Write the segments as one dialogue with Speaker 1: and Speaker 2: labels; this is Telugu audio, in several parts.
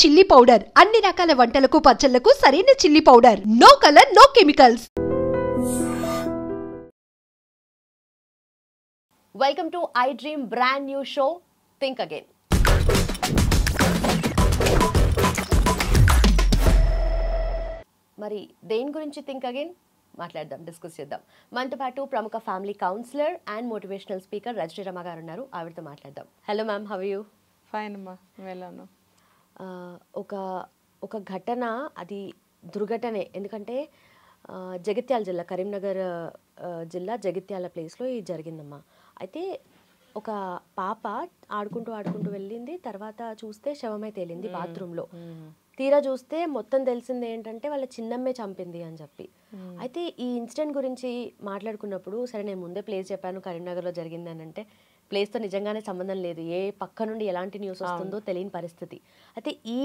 Speaker 1: చిల్లీ పౌడర్ అన్ని రకాల వంటలకు పచ్చళ్లకు సరైన chilli powder. No colour no chemicals.
Speaker 2: Welcome to iDream brand new show Think Again. మరి దేని గురించి థింక్ అగైన్ మాట్లాడదాం, డిస్కస్ చేద్దాం. మనతో పాటు ప్రముఖ family counsellor and motivational speaker Rajani Rama garu ఉన్నారు. ఆవిడతో మాట్లాడదాం. Hello ma'am, how are you?
Speaker 3: Fine అమ్మా, వెళ్ళాను.
Speaker 2: ఒక ఘటన, అది దుర్ఘటనే. ఎందుకంటే జగిత్యాల జిల్లా, కరీంనగర్ జిల్లా జగిత్యాల ప్లేస్లో ఇది జరిగిందమ్మా. అయితే ఒక పాప ఆడుకుంటూ వెళ్ళింది. తర్వాత చూస్తే శవమై తేలింది బాత్రూంలో. తీరా చూస్తే మొత్తం తెలిసింది ఏంటంటే వాళ్ళ చిన్నమ్మే చంపింది అని చెప్పి. అయితే ఈ ఇన్సిడెంట్ గురించి మాట్లాడుకున్నప్పుడు, సరే నేను ముందే ప్లేస్ చెప్పాను కరీంనగర్లో జరిగింది అని అంటే, ప్లేస్తో నిజంగానే సంబంధం లేదు, ఏ పక్క నుండి ఎలాంటి న్యూస్ వస్తుందో తెలియని పరిస్థితి. అయితే ఈ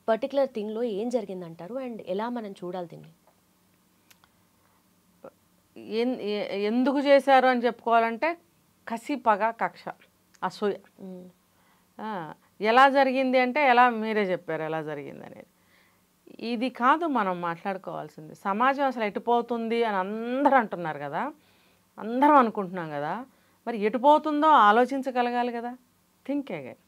Speaker 2: పర్టికులర్ థింగ్లో ఏం జరిగిందంటారు అండ్ ఎలా మనం చూడాలి దీన్ని?
Speaker 3: ఎందుకు చేశారు అని చెప్పుకోవాలంటే కసి, పగ, కక్ష, అసూయ. ఎలా జరిగింది అంటే ఎలా, మీరే చెప్పారు ఎలా జరిగింది అనేది. ఇది కాదు మనం మాట్లాడుకోవాల్సింది. సమాజం అసలు ఎటుపోతుంది అని అందరూ అంటున్నారు కదా, అందరం అనుకుంటున్నాం కదా. మరి ఎటుపోతుందో ఆలోచించగలగాలి కదా. Think again.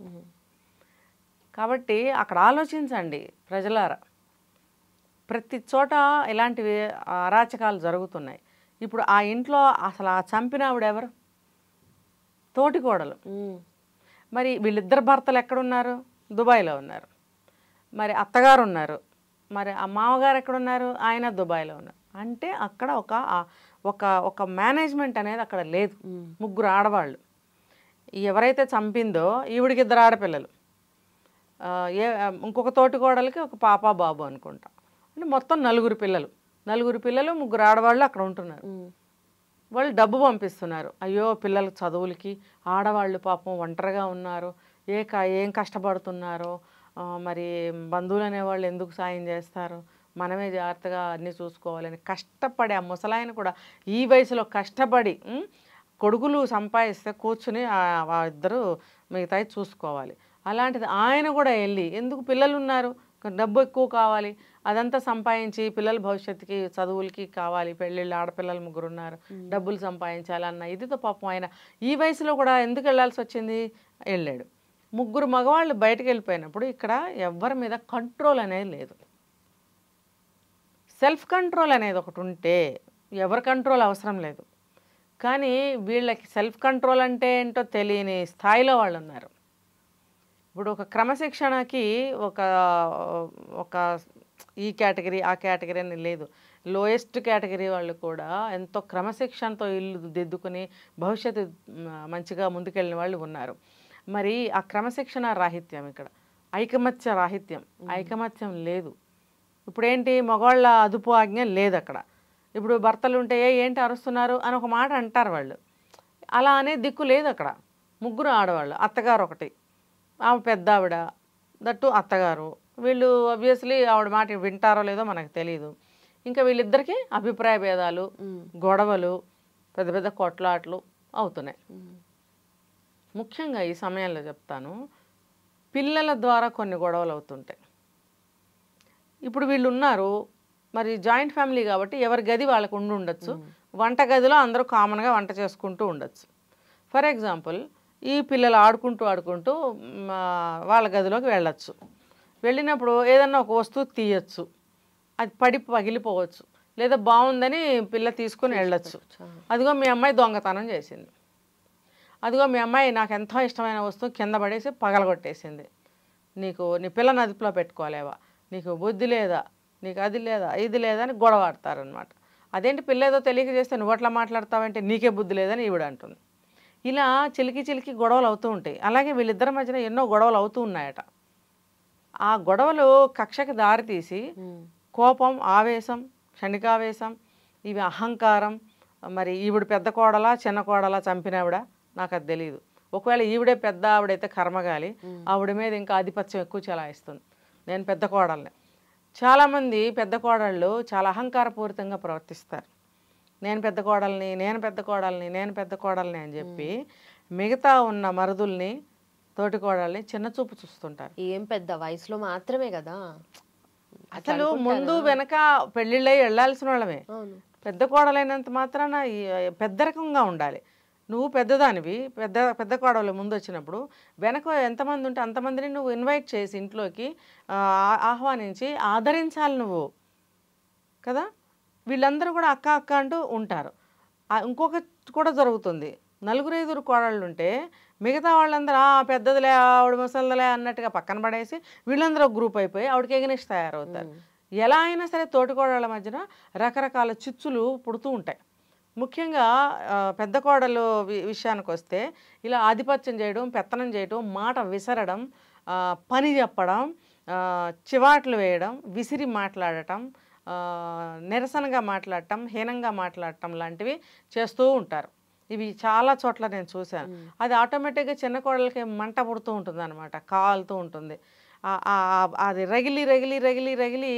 Speaker 3: కాబట్టి అక్కడ ఆలోచించండి ప్రజలారా. ప్రతి చోట ఇలాంటివి అరాచకాలు జరుగుతున్నాయి. ఇప్పుడు ఆ ఇంట్లో అసలు ఆ చంపిన ఆవిడెవరు? తోటికోడలు. మరి వీళ్ళిద్దరు భర్తలు ఎక్కడున్నారు? దుబాయ్లో ఉన్నారు. మరి అత్తగారు ఉన్నారు. మరి ఆ మామగారు ఎక్కడున్నారు? ఆయన దుబాయ్లో ఉన్నారు. అంటే అక్కడ ఒక మేనేజ్మెంట్ అనేది అక్కడ లేదు. ముగ్గురు ఆడవాళ్ళు. ఎవరైతే చంపిందో ఈవిడికి ఇద్దరు ఆడపిల్లలు, ఇంకొక తోటికోడలకి ఒక పాప బాబు అనుకుంటా. అంటే మొత్తం నలుగురు పిల్లలు, ముగ్గురు ఆడవాళ్ళు అక్కడ ఉంటున్నారు. వాళ్ళు డబ్బు పంపిస్తున్నారు. అయ్యో పిల్లల చదువులకి. ఆడవాళ్ళు పాపం ఒంటరిగా ఉన్నారు, ఏం కష్టపడుతున్నారో. మరి బంధువులు అనేవాళ్ళు ఎందుకు సాయం చేస్తారు, మనమే జాగ్రత్తగా అన్నీ చూసుకోవాలని కష్టపడి, ఆ ముసలాయన కూడా ఈ వయసులో కష్టపడి కొడుకులు సంపాదిస్తే కూర్చుని ఇద్దరు మిగతాయి చూసుకోవాలి. అలాంటిది ఆయన కూడా వెళ్ళి, ఎందుకు పిల్లలు ఉన్నారు, డబ్బు ఎక్కువ కావాలి, అదంతా సంపాదించి పిల్లల భవిష్యత్తుకి చదువులకి కావాలి, పెళ్ళిళ్ళు, ఆడపిల్లలు ముగ్గురు ఉన్నారు, డబ్బులు సంపాదించాలన్న ఇదితో పాపం ఆయన ఈ వయసులో కూడా ఎందుకు వెళ్ళాల్సి వచ్చింది? వెళ్ళాడు. ముగ్గురు మగవాళ్ళు బయటకు వెళ్ళిపోయినప్పుడు ఇక్కడ ఎవరి మీద కంట్రోల్ అనేది లేదు. సెల్ఫ్ కంట్రోల్ అనేది ఒకటి ఉంటే ఎవరి కంట్రోల్ అవసరం లేదు. కానీ వీళ్ళకి సెల్ఫ్ కంట్రోల్ అంటే ఏంటో తెలియని స్థాయిలో వాళ్ళు ఉన్నారు. ఇప్పుడు ఒక క్రమశిక్షణకి ఒక ఈ కేటగిరీ ఆ కేటగిరీ అని లేదు. లోయెస్ట్ కేటగిరీ వాళ్ళు కూడా ఎంతో క్రమశిక్షణతో ఇల్లు దిద్దుకుని భవిష్యత్తు మంచిగా ముందుకెళ్ళిన వాళ్ళు ఉన్నారు. మరి ఆ క్రమశిక్షణ రాహిత్యం, ఇక్కడ ఐకమత్యం లేదు. ఇప్పుడేంటి, మగవాళ్ళ అదుపు ఆజ్ఞ లేదు అక్కడ. ఇప్పుడు భర్తలు ఉంటే ఏంటి అరుస్తున్నారు అని ఒక మాట అంటారు వాళ్ళు. అలా అనే దిక్కు లేదు అక్కడ. ముగ్గురు ఆడవాళ్ళు, అత్తగారు ఒకటి, ఆవిడ పెద్ద ఆవిడ, దట్టు అత్తగారు. వీళ్ళు ఆబ్వియస్లీ ఆవిడ మాట వింటారో లేదో మనకు తెలియదు. ఇంకా వీళ్ళిద్దరికీ అభిప్రాయ భేదాలు, గొడవలు, పెద్ద పెద్ద కొట్లాట్లు అవుతున్నాయి. ముఖ్యంగా ఈ సమయంలో చెప్తాను, పిల్లల ద్వారా కొన్ని గొడవలు అవుతుంటాయి. ఇప్పుడు వీళ్ళు ఉన్నారు, మరి జాయింట్ ఫ్యామిలీ కాబట్టి ఎవరి గది వాళ్ళకు ఉండొచ్చు. వంట గదిలో అందరూ కామన్గా వంట చేసుకుంటూ ఉండొచ్చు. ఫర్ ఎగ్జాంపుల్, ఈ పిల్లలు ఆడుకుంటూ వాళ్ళ గదిలోకి వెళ్ళచ్చు. వెళ్ళినప్పుడు ఏదన్నా ఒక వస్తువు తీయచ్చు, అది పగిలిపోవచ్చు, లేదా బాగుందని పిల్ల తీసుకుని వెళ్ళచ్చు. అదిగో మీ అమ్మాయి దొంగతనం చేసింది, అదిగో మీ అమ్మాయి నాకు ఎంతో ఇష్టమైన వస్తువు కింద పడేసి పగలగొట్టేసింది, నీ పిల్లని అదుపులో పెట్టుకోలేవా, నీకు బుద్ధి లేదా, నీకు అది లేదా, ఇది లేదా అని గొడవ ఆడతారనమాట. అదేంటి పిల్ల ఏదో తెలియక చేస్తే నువ్వు అట్లా మాట్లాడతావంటే నీకే బుద్ధి లేదని ఈవిడ అంటుంది. ఇలా చిలికి గొడవలు అవుతూ ఉంటాయి. అలాగే వీళ్ళిద్దరి మధ్యన ఎన్నో గొడవలు అవుతూ ఉన్నాయట. ఆ గొడవలు కక్షకి దారితీసి కోపం, ఆవేశం, క్షణికావేశం, ఇవి అహంకారం. మరి ఈవిడ పెద్ద కోడలా చిన్న కోడలా చంపినావిడ నాకు అది తెలియదు. ఒకవేళ ఈవిడే పెద్ద ఆవిడైతే కర్మగాలి, ఆవిడ మీద ఇంకా ఆధిపత్యం ఎక్కువ చలాయిస్తుంది. నేను పెద్ద కోడల్ని. చాలామంది పెద్ద కోడళ్ళు చాలా అహంకారపూరితంగా ప్రవర్తిస్తారు. నేను పెద్ద కోడల్ని అని చెప్పి మిగతా ఉన్న మరుదుల్ని తోటి కోడల్ని చిన్న చూపు చూస్తుంటారు.
Speaker 2: ఏం పెద్ద వయసులో మాత్రమే కదా,
Speaker 3: అసలు ముందు వెనక పెళ్ళిళ్ళై వెళ్ళాల్సిన వాళ్ళమే.
Speaker 2: అవును.
Speaker 3: పెద్ద కోడలైనంత మాత్రాన పెద్దరకంగా ఉండాలి. నువ్వు పెద్దదానివి, పెద్ద కోడలు ముందు వచ్చినప్పుడు వెనక ఎంతమంది ఉంటే అంతమందిని నువ్వు ఇన్వైట్ చేసి ఇంట్లోకి ఆహ్వానించి ఆదరించాలి నువ్వు కదా. వీళ్ళందరూ కూడా అక్క అక్క అంటూ ఉంటారు. ఇంకొకటి కూడా జరుగుతుంది, 4-5 కోడళ్ళు ఉంటే మిగతా వాళ్ళందరూ పెద్దదిలే ఆవిడ ముసలిలే అన్నట్టుగా పక్కన పడేసి వీళ్ళందరూ ఒక గ్రూప్ అయిపోయి ఆవిడకి ఎగనిస్ట్ తయారవుతారు. ఎలా అయినా సరే తోటికోడళ్ళ మధ్యన రకరకాల చిచ్చులు పుడుతూ ఉంటాయి. ముఖ్యంగా పెద్ద కోడలు విషయానికి వస్తే ఇలా ఆధిపత్యం చేయడం, పెత్తనం చేయడం, మాట విసరడం, పని చెప్పడం, చివాట్లు వేయడం, విసిరి మాట్లాడటం, నిరసనగా మాట్లాడటం, హీనంగా మాట్లాడటం లాంటివి చేస్తూ ఉంటారు. ఇవి చాలా చోట్ల నేను చూశాను. అది ఆటోమేటిక్గా చిన్న కోడలకి మంట పుడుతూ ఉంటుంది అనమాట, కాలుతూ ఉంటుంది. అది రగిలి రగిలి రగిలి రగిలి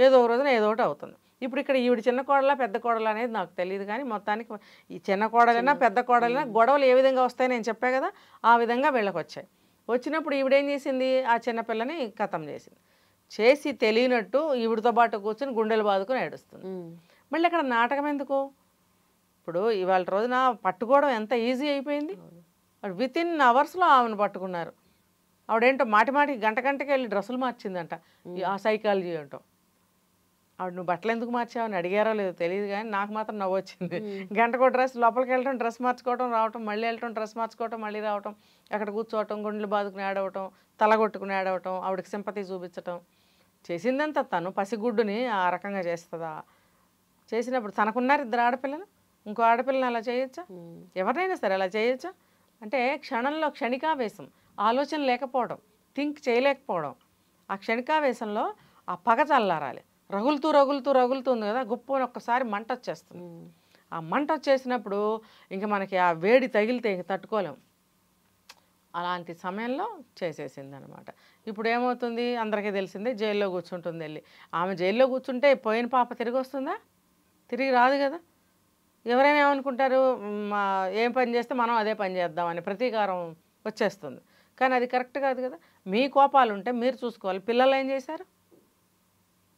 Speaker 3: ఏదో ఒక రోజున ఏదో ఒకటి అవుతుంది. ఇప్పుడు ఇక్కడ ఈవిడ చిన్న కోడల పెద్ద కోడలు అనేది నాకు తెలియదు, కానీ మొత్తానికి ఈ చిన్న కోడలైనా పెద్ద కోడలైనా గొడవలు ఏ విధంగా వస్తాయో నేను చెప్పా కదా, ఆ విధంగా వీళ్ళకి వచ్చాయి. వచ్చినప్పుడు ఈవిడేం చేసింది, ఆ చిన్నపిల్లని ఖతం చేసి తెలియనట్టు ఈవిడితో పాటు కూర్చొని గుండెలు బాదుకొని ఏడుస్తుంది. మళ్ళీ అక్కడ నాటకం ఎందుకు? ఇప్పుడు ఇవాళ రోజున పట్టుకోవడం ఎంత ఈజీ అయిపోయింది. వితిన్ అవర్స్లో ఆమెను పట్టుకున్నారు. ఆవిడేంటో మాటికి గంటకి వెళ్ళి డ్రెస్సులు మార్చిందంట. ఆ సైకాలజీ ఏంటో. ఆవిడ నువ్వు బట్టలు ఎందుకు మార్చావని అడిగారో లేదో తెలియదు, కానీ నాకు మాత్రం నవ్వు వచ్చింది. గంటకో డ్రెస్, లోపలికి వెళ్ళటం, డ్రెస్ మార్చుకోవటం, రావటం, మళ్ళీ వెళ్ళటం, డ్రెస్ మార్చుకోవటం, మళ్ళీ రావటం, అక్కడ కూర్చోవటం, గుండెలు బాదుకుని ఏడవటం, తలగొట్టుకుని ఏడవటం, ఆవిడకి సింపతి చూపించటం. చేసిందంతా తను పసిగుడ్డుని ఆ రకంగా చేస్తుందా? చేసినప్పుడు తనకున్నారు 2 ఆడపిల్లలు, ఇంకో ఆడపిల్లని అలా చేయొచ్చా? ఎవరినైనా సరే అలా చేయొచ్చా? అంటే క్షణంలో క్షణికావేశం, ఆలోచన లేకపోవడం, థింక్ చేయలేకపోవడం. ఆ క్షణికావేశంలో ఆ పగ చల్లారాలి. రగులుతుంది కదా, గొప్పని ఒక్కసారి మంట వచ్చేస్తుంది. ఆ మంట వచ్చేసినప్పుడు ఇంక మనకి ఆ వేడి తగిలితే ఇంక తట్టుకోలేం. అలాంటి సమయంలో చేసేసింది అనమాట. ఇప్పుడు ఏమవుతుంది అందరికీ తెలిసిందే, జైల్లో కూర్చుంటుంది వెళ్ళి. ఆమె జైల్లో కూర్చుంటే పోయిన పాప తిరిగి వస్తుందా? తిరిగి రాదు కదా. ఎవరైనా ఏమనుకుంటారు, ఏం పని చేస్తే మనం అదే పని చేద్దామని ప్రతీకారం వచ్చేస్తుంది. కానీ అది కరెక్ట్ కాదు కదా. మీ కోపాలు ఉంటే మీరు చూసుకోవాలి. పిల్లలు ఏం చేశారు?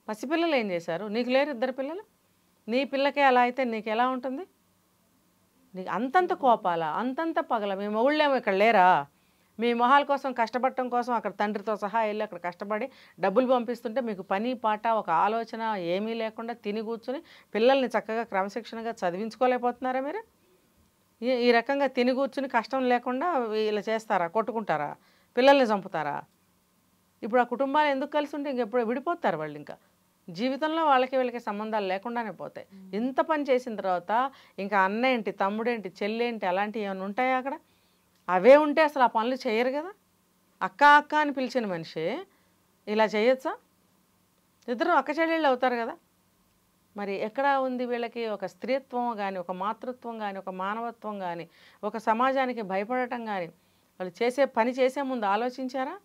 Speaker 3: పసిపిల్లలు ఏం చేశారు? నీకు లేరు 2 పిల్లలు? నీ పిల్లకే అలా అయితే నీకు ఎలా ఉంటుంది? నీకు అంతంత కోపాలా, అంతంత పగల? మీ మొగుళ్ళేమో ఇక్కడ లేరా? మీ మొహాల కోసం కష్టపడటం కోసం అక్కడ తండ్రితో సహా వెళ్ళి అక్కడ కష్టపడి డబ్బులు పంపిస్తుంటే మీకు పని పాట ఒక ఆలోచన ఏమీ లేకుండా తిని కూర్చుని పిల్లల్ని చక్కగా క్రమశిక్షణగా చదివించుకోలేకపోతున్నారా మీరు? ఈ రకంగా తిని కూర్చుని కష్టం లేకుండా ఇలా చేస్తారా? కొట్టుకుంటారా? పిల్లల్ని చంపుతారా? ఇప్పుడు ఆ కుటుంబాలు ఎందుకు కలిసి ఉంటే ఇంకెప్పుడు విడిపోతారు వాళ్ళు. ఇంకా జీవితంలో వీళ్ళకి సంబంధాలు లేకుండానే పోతాయి. ఇంత పని చేసిన తర్వాత ఇంకా అన్న ఏంటి, తమ్ముడేంటి, చెల్లేంటి, అలాంటివి ఏమైనా ఉంటాయా అక్కడ? అవే ఉంటే అసలు ఆ పనులు చేయరు కదా. అక్క అక్క అని పిలిచిన మనిషి ఇలా చేయొచ్చా? 2 అక్క చెల్లెళ్ళు అవుతారు కదా. మరి ఎక్కడ ఉంది వీళ్ళకి ఒక స్త్రీత్వం కానీ, ఒక మాతృత్వం కానీ, ఒక మానవత్వం కానీ, ఒక సమాజానికి భయపడటం కానీ? వాళ్ళు పని చేసే ముందు ఆలోచించారా?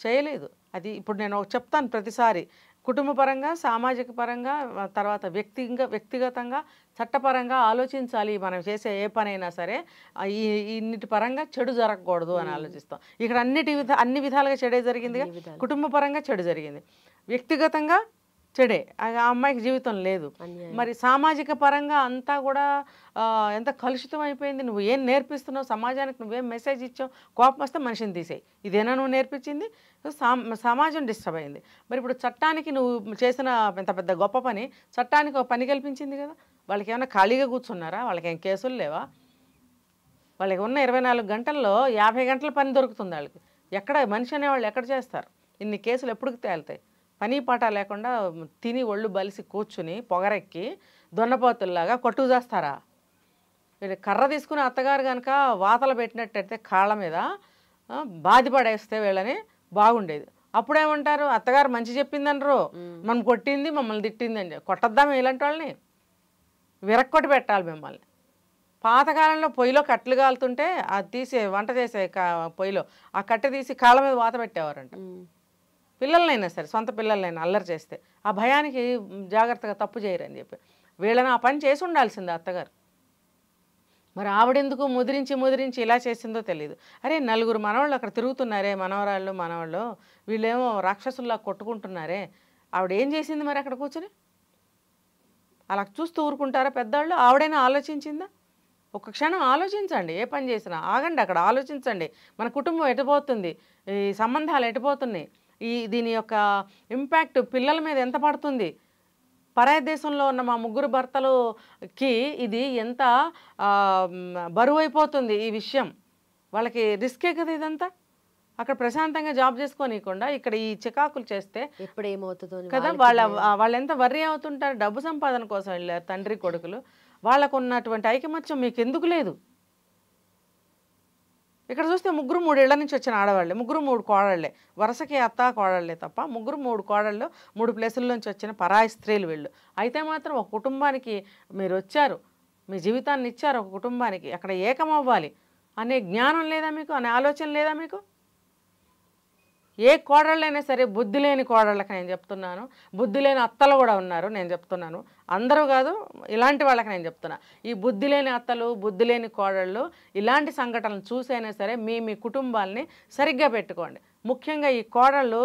Speaker 3: చేయలేదు. అది ఇప్పుడు నేను చెప్తాను ప్రతిసారి, కుటుంబ పరంగా, సామాజిక పరంగా, తర్వాత వ్యక్తిగతంగా, చట్టపరంగా ఆలోచించాలి. మనం చేసే ఏ పనైనా సరే ఇన్నిటి పరంగా చెడు జరగకూడదు అని ఆలోచిస్తాం. ఇక్కడ అన్ని విధాలుగా చెడే జరిగిందిగా. కుటుంబ పరంగా చెడు జరిగింది, వ్యక్తిగతంగా చెడే, ఆ అమ్మాయికి జీవితం లేదు. మరి సామాజిక పరంగా అంతా కూడా ఎంత కలుషితం అయిపోయింది. నువ్వు ఏం నేర్పిస్తున్నావు సమాజానికి, నువ్వేం మెసేజ్ ఇచ్చావు? కోపం వస్తే మనిషిని తీసేయి, ఇదేనా నువ్వు నేర్పించింది? సమాజం డిస్టర్బ్ అయింది. మరి ఇప్పుడు చట్టానికి నువ్వు చేసిన ఇంత పెద్ద గొప్ప పని చట్టానికి ఒక పని కల్పించింది కదా. వాళ్ళకి ఏమైనా ఖాళీగా కూర్చున్నారా? వాళ్ళకి ఏం కేసులు లేవా? వాళ్ళకి ఉన్న 24 గంటల్లో 50 గంటల పని దొరుకుతుంది వాళ్ళకి. ఎక్కడ మనిషి అనేవాళ్ళు ఎక్కడ చేస్తారు? ఇన్ని కేసులు ఎప్పుడు తేలుతాయి? పని పాట లేకుండా తిని ఒళ్ళు బలిసి కూర్చుని పొగరెక్కి దొన్నపోతుల్లాగా కొట్టుకు చేస్తారా? వీళ్ళు కర్ర తీసుకుని అత్తగారు కనుక వాతలు పెట్టినట్టయితే కాళ్ళ మీద బాధిపడేస్తే వీళ్ళని బాగుండేది. అప్పుడేమంటారు, అత్తగారు మంచి చెప్పిందనరు, మనం కొట్టింది, మమ్మల్ని తిట్టిందని. కొట్టద్దాము ఇలాంటి వాళ్ళని, విరక్కొట్టి పెట్టాలి మిమ్మల్ని. పాతకాలంలో పొయ్యిలో కట్టెలు కాలుతుంటే అది తీసి వంట చేసే పొయ్యిలో ఆ కట్టె తీసి కాళ్ళ మీద వాత పెట్టేవారంట. పిల్లలనైనా సరే, సొంత పిల్లలనైనా అల్లరి చేస్తే ఆ భయానికి జాగ్రత్తగా తప్పు చేయరని చెప్పి వీళ్ళని ఆ పని చేసి ఉండాల్సిందే అత్తగారు. మరి ఆవిడెందుకు ముదిరించి ఇలా చేసిందో తెలియదు. అరే నలుగురు మనవాళ్ళు అక్కడ తిరుగుతున్నారే, మనవాళ్ళు వీళ్ళేమో రాక్షసుల్లా కొట్టుకుంటున్నారే, ఆవిడ ఏం చేసింది మరి అక్కడ కూర్చొని? అలా చూస్తూ ఊరుకుంటారా పెద్దవాళ్ళు? ఆవిడైనా ఆలోచించిందా? ఒక క్షణం ఆలోచించండి. ఏ పని చేసినా ఆగండి, అక్కడ ఆలోచించండి. మన కుటుంబం ఎటుపోతుంది, ఈ సంబంధాలు ఎటుపోతున్నాయి, దీని యొక్క ఇంపాక్ట్ పిల్లల మీద ఎంత పడుతుంది, పరాయి దేశంలో ఉన్న మా 3 భర్తలకి ఇది ఎంత బరువు అయిపోతుంది ఈ విషయం. వాళ్ళకి రిస్కే కదా ఇదంతా. అక్కడ ప్రశాంతంగా జాబ్ చేసుకోనీయకుండా ఇక్కడ ఈ చికాకులు చేస్తే
Speaker 2: ఎప్పుడు ఏమవుతుందో
Speaker 3: కదా వాళ్ళు ఎంత వర్రీ అవుతుంటారు. డబ్బు సంపాదన కోసం వెళ్ళారు తండ్రి కొడుకులు. వాళ్ళకు ఉన్నటువంటి ఐకమత్యం మీకు ఎందుకు లేదు? ఇక్కడ చూస్తే 3 ఇళ్ల నుంచి వచ్చిన ఆడవాళ్ళే, 3 కోడళ్ళే, వరుసకి అత్త కోడళ్ళే తప్ప 3 కోడళ్ళు 3 ప్లేసుల నుంచి వచ్చిన పరాయి స్త్రీలు వీళ్ళు. అయితే మాత్రం ఒక కుటుంబానికి మీరు వచ్చారు, మీ జీవితాన్ని ఇచ్చారు ఒక కుటుంబానికి, అక్కడ ఏకమవ్వాలి అనే జ్ఞానం లేదా మీకు, అనే ఆలోచన లేదా మీకు? ఏ కోడళ్ళైనా సరే బుద్ధి లేని కోడళ్ళకి నేను చెప్తున్నాను, బుద్ధి లేని అత్తలు కూడా ఉన్నారు నేను చెప్తున్నాను, అందరూ కాదు ఇలాంటి వాళ్ళకి నేను చెప్తున్నా. ఈ బుద్ధి లేని అత్తలు, బుద్ధి లేని కోడళ్ళు ఇలాంటి సంఘటనలు చూసైనా సరే మీ కుటుంబాలని సరిగ్గా పెట్టుకోండి. ముఖ్యంగా ఈ కోడళ్ళు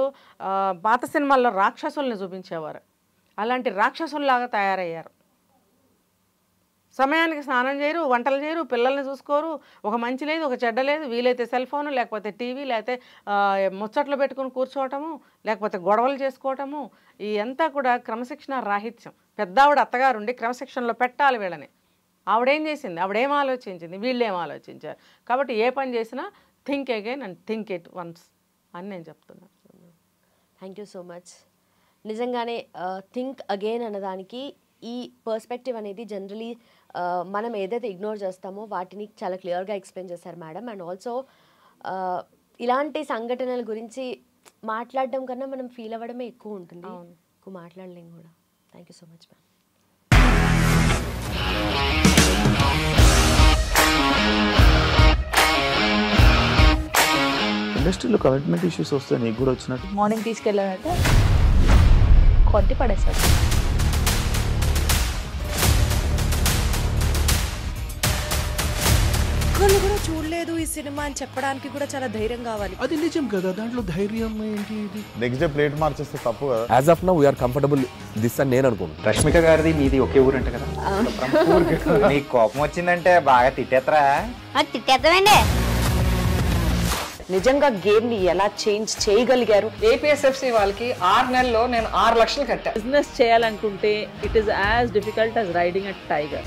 Speaker 3: పాత సినిమాల్లో రాక్షసుల్ని చూపించేవారు, అలాంటి రాక్షసుల్లాగా తయారయ్యారు. సమయానికి స్నానం చేయరు, వంటలు చేయరు, పిల్లల్ని చూసుకోరు, ఒక మంచి లేదు ఒక చెడ్డ లేదు. వీలైతే సెల్ ఫోను, లేకపోతే టీవీ, లేకపోతే ముచ్చట్లు పెట్టుకుని కూర్చోవటము, లేకపోతే గొడవలు చేసుకోవటము. ఈ అంతా కూడా క్రమశిక్షణ రాహిత్యం. పెద్దావిడ అత్తగారు ఉండి క్రమశిక్షణలో పెట్టాలి వీళ్ళని. ఆవిడేం చేసింది, ఆవిడేం ఆలోచించింది, వీళ్ళేం ఆలోచించారు. కాబట్టి ఏ పని చేసినా think again and think it once అని నేను చెప్తున్నాను.
Speaker 2: Thank you so much. నిజంగానే థింక్ అగైన్ అన్నదానికి ఈ పర్స్పెక్టివ్ అనేది జనరలీ మనం ఏదైతే ఇగ్నోర్ చేస్తామో వాటిని చాలా క్లియర్గా ఎక్స్ప్లెయిన్ చేశారు మేడం. అండ్ ఆల్సో ఇలాంటి సంఘటనల గురించి మాట్లాడడం కన్నా మనం ఫీల్ అవ్వడమే ఎక్కువ ఉంటుంది, ఎక్కువ మాట్లాడలేం కూడా. Thank you so much ma'am.
Speaker 4: ఇండస్ట్రీలో కమిట్మెంట్ ఇష్యూస్ వస్తే నీకు కూడా వచ్చినట్టు?
Speaker 5: మార్నింగ్ తీసుకెళ్ళానంటే కొట్టి పడేసాడు.
Speaker 6: ఒక్కళ్ళు కూడా చూడలేదు ఈ సినిమా అని చెప్పడానికి కూడా చాలా ధైర్యం కావాలి.
Speaker 7: అది నిజం కదా, దాంట్లో ధైర్యం ఏంటి? ఇది
Speaker 4: నెక్స్ట్ డే ప్లేట్ మార్చేస్తే తప్పు కదా.
Speaker 8: As of now we're comfortable this అని నేను అనుకుంటున్నాను.
Speaker 9: రష్మిక గారిది మీది ఒకే ఊరు అంట కదా? నీకు కోపం వచ్చిందంటే బాగా తిట్టేత్తరా?
Speaker 5: తిట్టేద్దామండి.
Speaker 6: నిజంగా గేమ్ ని ఎలా చేంజ్ చేయగలిగారు?
Speaker 10: ఏపీఎస్ఎఫ్సి వాళ్ళకి 6 నెలల్లో నేను 6 లక్షలు కట్టా.
Speaker 5: బిజినెస్ చేయాలనుకుంటే it is as difficult as riding a tiger.